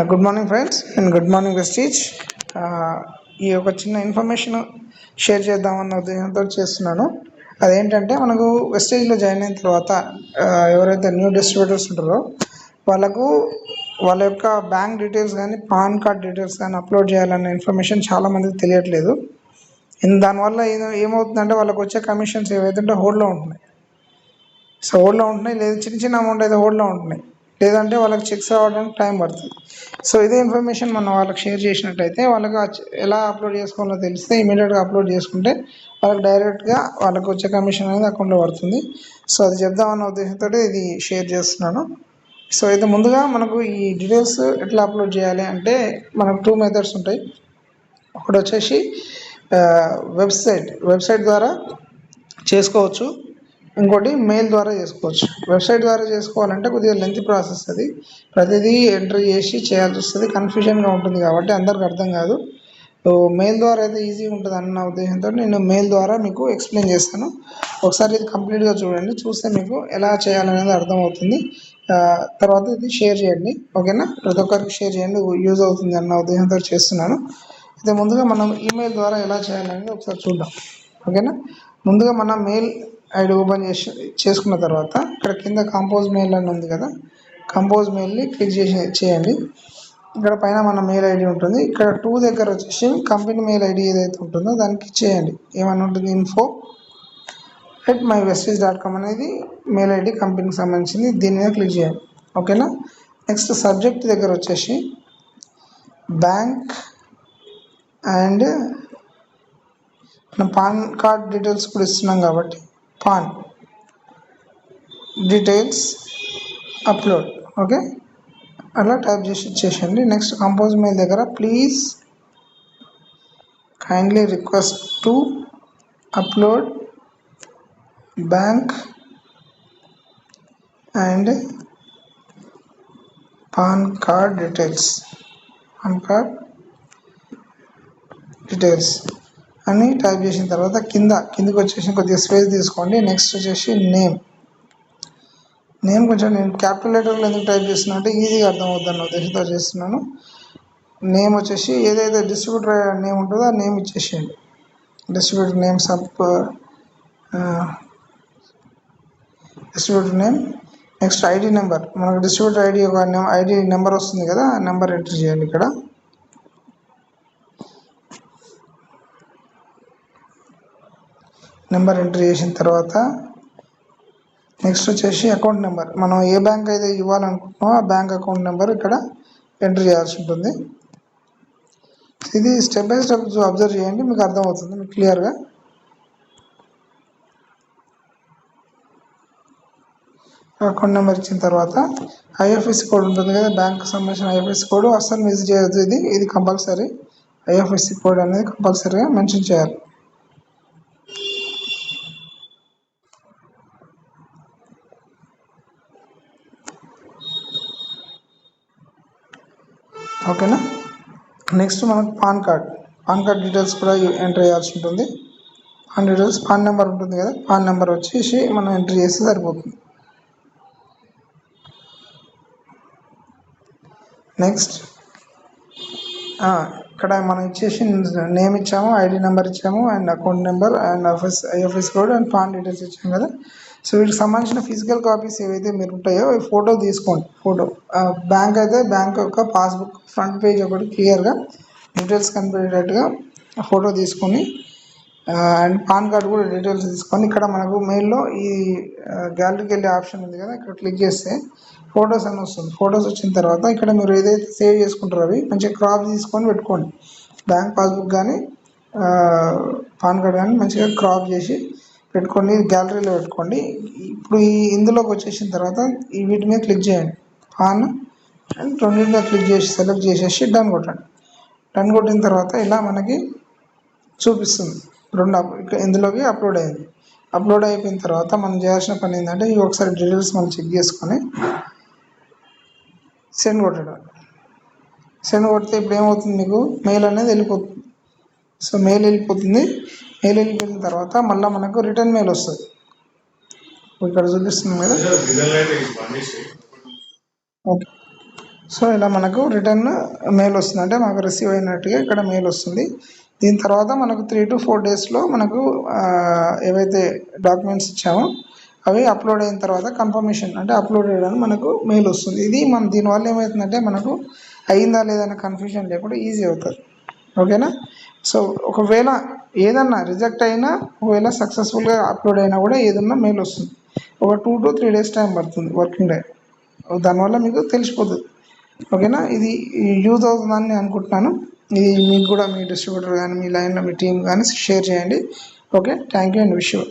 Good morning friends and good morning Vestige. ఈ ఒక చిన్న ఇన్ఫర్మేషన్ షేర్ చేద్దామన్న ఉద్దేశంతో చేస్తున్నాను. అదేంటంటే మనకు వెస్టేజ్లో జాయిన్ అయిన తర్వాత ఎవరైతే న్యూ డిస్ట్రిబ్యూటర్స్ ఉంటారో వాళ్ళకు వాళ్ళ యొక్క బ్యాంక్ డీటెయిల్స్ కానీ పాన్ కార్డ్ డీటెయిల్స్ కానీ అప్లోడ్ చేయాలన్న ఇన్ఫర్మేషన్ చాలామందికి తెలియట్లేదు. దానివల్ల ఏమవుతుందంటే వాళ్ళకు వచ్చే కమిషన్స్ ఏవైతే హోల్డ్లో ఉంటున్నాయి. సో హోల్డ్లో ఉంటున్నాయి, లేదా చిన్న చిన్న అమౌంట్ అయితే హోల్డ్లో ఉంటున్నాయి, లేదంటే వాళ్ళకి చెక్స్ రావడానికి టైం పడుతుంది. సో ఇదే ఇన్ఫర్మేషన్ మనం వాళ్ళకి షేర్ చేసినట్టయితే వాళ్ళకి ఎలా అప్లోడ్ చేసుకోవాలో తెలిస్తే ఇమీడియట్గా అప్లోడ్ చేసుకుంటే వాళ్ళకి డైరెక్ట్గా వాళ్ళకి వచ్చే కమిషన్ అనేది అకౌంట్లో పడుతుంది. సో అది చెప్దామన్న ఉద్దేశంతో ఇది షేర్ చేస్తున్నాను. సో అయితే ముందుగా మనకు ఈ డీటెయిల్స్ ఎట్లా అప్లోడ్ చేయాలి అంటే మనకు 2 మెథడ్స్ ఉంటాయి. ఒకటి వచ్చేసి వెబ్సైట్ ద్వారా చేసుకోవచ్చు, ఇంకోటి మెయిల్ ద్వారా చేసుకోవచ్చు. వెబ్సైట్ ద్వారా చేసుకోవాలంటే కొద్దిగా లెంత్ ప్రాసెస్, అది ప్రతిదీ ఎంటర్ చేసి చేయాల్సి వస్తుంది, కన్ఫ్యూజన్గా ఉంటుంది కాబట్టి అందరికి అర్థం కాదు. మెయిల్ ద్వారా అయితే ఈజీగా ఉంటుంది అన్న ఉద్దేశంతో నేను మెయిల్ ద్వారా మీకు ఎక్స్ప్లెయిన్ చేస్తాను. ఒకసారి ఇది కంప్లీట్గా చూడండి, చూస్తే మీకు ఎలా చేయాలనేది అర్థమవుతుంది. తర్వాత ఇది షేర్ చేయండి, ఓకేనా? ప్రతి ఒక్కరికి షేర్ చేయండి, యూజ్ అవుతుంది అన్న ఉద్దేశంతో చేస్తున్నాను. అయితే ముందుగా మనం ఈమెయిల్ ద్వారా ఎలా చేయాలనేది ఒకసారి చూద్దాం, ఓకేనా? ముందుగా మన మెయిల్ ఐడి ఓపెన్ చేసుకున్న తర్వాత ఇక్కడ కింద కంపోజ్ మెయిల్ అని ఉంది కదా, కంపోజ్ మెయిల్ని క్లిక్ చేయండి. ఇక్కడ పైన మన మెయిల్ ఐడి ఉంటుంది. ఇక్కడ 2 దగ్గర వచ్చేసి కంపెనీ మెయిల్ ఐడి ఏదైతే ఉంటుందో దానికి చేయండి. ఏమని ఉంటుంది, info@mywestige.com అనేది మెయిల్ ఐడి, కంపెనీకి సంబంధించింది. దీని మీద క్లిక్ చేయండి, ఓకేనా? నెక్స్ట్ సబ్జెక్ట్ దగ్గర వచ్చేసి బ్యాంక్ అండ్ మన పాన్ కార్డ్ డీటెయిల్స్ కూడా ఇస్తున్నాం కాబట్టి పాన్ డీటెయిల్స్ అప్లోడ్, ఓకే, అలా టైప్ చేసి ఇచ్చేసండి. నెక్స్ట్ కంపోజ్ మెయిల్ దగ్గర please kindly request to upload bank and pan card details అని టైప్ చేసిన తర్వాత కిందకి వచ్చేసి కొద్దిగా స్పేస్ తీసుకోండి. నెక్స్ట్ వచ్చేసి నేమ్ కొంచెం నేను క్యాపిటల్ లెటర్లో ఎందుకు టైప్ చేస్తున్నా అంటే ఈజీగా అర్థమవుతుంది అన్న ఉద్దేశంతో చేస్తున్నాను. నేమ్ వచ్చేసి ఏదైతే డిస్ట్రిబ్యూటర్ నేమ్ ఉంటుందో ఆ నేమ్ ఇచ్చేసేయండి. Distributor name. Next ID number, మనకు డిస్ట్రిబ్యూటర్ ఐడి ఒక ఐడి నెంబర్ వస్తుంది కదా, ఆ నెంబర్ ఎంటర్ చేయండి. ఇక్కడ నెంబర్ ఎంటర్ చేసిన తర్వాత నెక్స్ట్ వచ్చేసి అకౌంట్ నెంబర్, మనం ఏ బ్యాంక్ అయితే ఇవ్వాలనుకుంటున్నామో ఆ బ్యాంక్ అకౌంట్ నెంబర్ ఇక్కడ ఎంటర్ చేయాల్సి ఉంటుంది. ఇది స్టెప్ బై స్టెప్ అబ్జర్వ్ చేయండి, మీకు అర్థమవుతుంది మీకు క్లియర్గా. అకౌంట్ నెంబర్ ఇచ్చిన తర్వాత ఐఎఫ్ఎస్సి కోడ్ ఉంటుంది కదా, బ్యాంక్కి సంబంధించిన ఐఎఫ్ఎస్సి కోడ్ అస్సలు మిస్ చేయొద్దు. ఇది కంపల్సరీ, ఐఎఫ్ఎస్సి కోడ్ అనేది కంపల్సరీగా మెన్షన్ చేయాలి. ఓకేనా? నెక్స్ట్ మనకు పాన్ కార్డ్ డీటెయిల్స్ కూడా ఎంటర్ చేయాల్సి ఉంటుంది. పాన్ నెంబర్ ఉంటుంది కదా, పాన్ నెంబర్ వచ్చేసి మనం ఎంటర్ చేస్తే సరిపోతుంది. నెక్స్ట్ ఇక్కడ మనం ఇచ్చేసి నేమ్ ఇచ్చాము, ఐడి నెంబర్ ఇచ్చాము, and account number and IFS code and pan details ఇచ్చాము కదా. సో వీటికి సంబంధించిన ఫిజికల్ కాపీస్ ఏవైతే మీరు ఉంటాయో ఫోటో తీసుకోండి. బ్యాంక్ అయితే బ్యాంక్ యొక్క పాస్బుక్ ఫ్రంట్ పేజ్ ఒకటి క్లియర్గా డీటెయిల్స్ కనిపించేటట్టుగా ఫోటో తీసుకొని అండ్ పాన్ కార్డ్ కూడా డీటెయిల్స్ తీసుకొని ఇక్కడ మనకు మెయిల్లో ఈ గ్యాలరీకి వెళ్ళే ఆప్షన్ ఉంది కదా, ఇక్కడ క్లిక్ చేస్తే ఫొటోస్ అని వస్తుంది. ఫొటోస్ వచ్చిన తర్వాత ఇక్కడ మీరు ఏదైతే సేవ్ చేసుకుంటారో అవి మంచిగా క్రాప్ తీసుకొని పెట్టుకోండి. బ్యాంక్ పాస్బుక్ కానీ పాన్ కార్డ్ కానీ మంచిగా క్రాప్ చేసి పెట్టుకోండి, గ్యాలరీలో పెట్టుకోండి. ఇప్పుడు ఇందులోకి వచ్చేసిన తర్వాత వీటి మీద క్లిక్ చేయండి, పాన్ అండ్ రెండింటిలో క్లిక్ చేసి సెలెక్ట్ చేసేసి డన్ కొట్టండి. డన్ కొట్టిన తర్వాత ఇలా మనకి చూపిస్తుంది ఇందులోకి అప్లోడ్ అయింది. అప్లోడ్ అయిపోయిన తర్వాత మనం చేయాల్సిన పని ఏంటంటే ఇవి ఒకసారి డీటెయిల్స్ మనం చెక్ చేసుకొని సెండ్ కొట్టడం. సెండ్ కొడితే ఇప్పుడు ఏమవుతుంది, మీకు మెయిల్ అనేది వెళ్ళిపోతుంది. సో మెయిల్ వెళ్ళిపోయిన తర్వాత మళ్ళీ మనకు రిటర్న్ మెయిల్ వస్తుంది. ఇక్కడ చూపిస్తుంది కదా, ఓకే. సో ఇలా మనకు రిటర్న్ మెయిల్ వస్తుంది, అంటే మాకు రిసీవ్ అయినట్టుగా ఇక్కడ మెయిల్ వస్తుంది. దీని తర్వాత మనకు 3 to 4 డేస్లో మనకు ఏవైతే డాక్యుమెంట్స్ ఇచ్చామో అవి అప్లోడ్ అయిన తర్వాత కన్ఫర్మేషన్ అంటే అప్లోడ్ చేయడానికి మనకు మెయిల్ వస్తుంది. ఇది మనం దీనివల్ల ఏమవుతుందంటే మనకు అయిందా లేదనే కన్ఫ్యూజన్ లేకుండా ఈజీ అవుతుంది. ఓకేనా. సో ఒకవేళ ఏదన్నా రిజెక్ట్ అయినా, ఒకవేళ సక్సెస్ఫుల్గా అప్లోడ్ అయినా కూడా ఏదన్నా మెయిల్ వస్తుంది. ఒక 2 to 3 డేస్ టైం పడుతుంది, వర్కింగ్ డే. దానివల్ల మీకు తెలిసిపోతుంది. ఓకేనా. ఇది యూజ్ అవుతుందని నేను అనుకుంటున్నాను. ఇది మీకు కూడా మీ డిస్ట్రిబ్యూటర్ కానీ, మీ లైన్లో మీ టీం కానీ షేర్ చేయండి. Okay, thank you and wish you.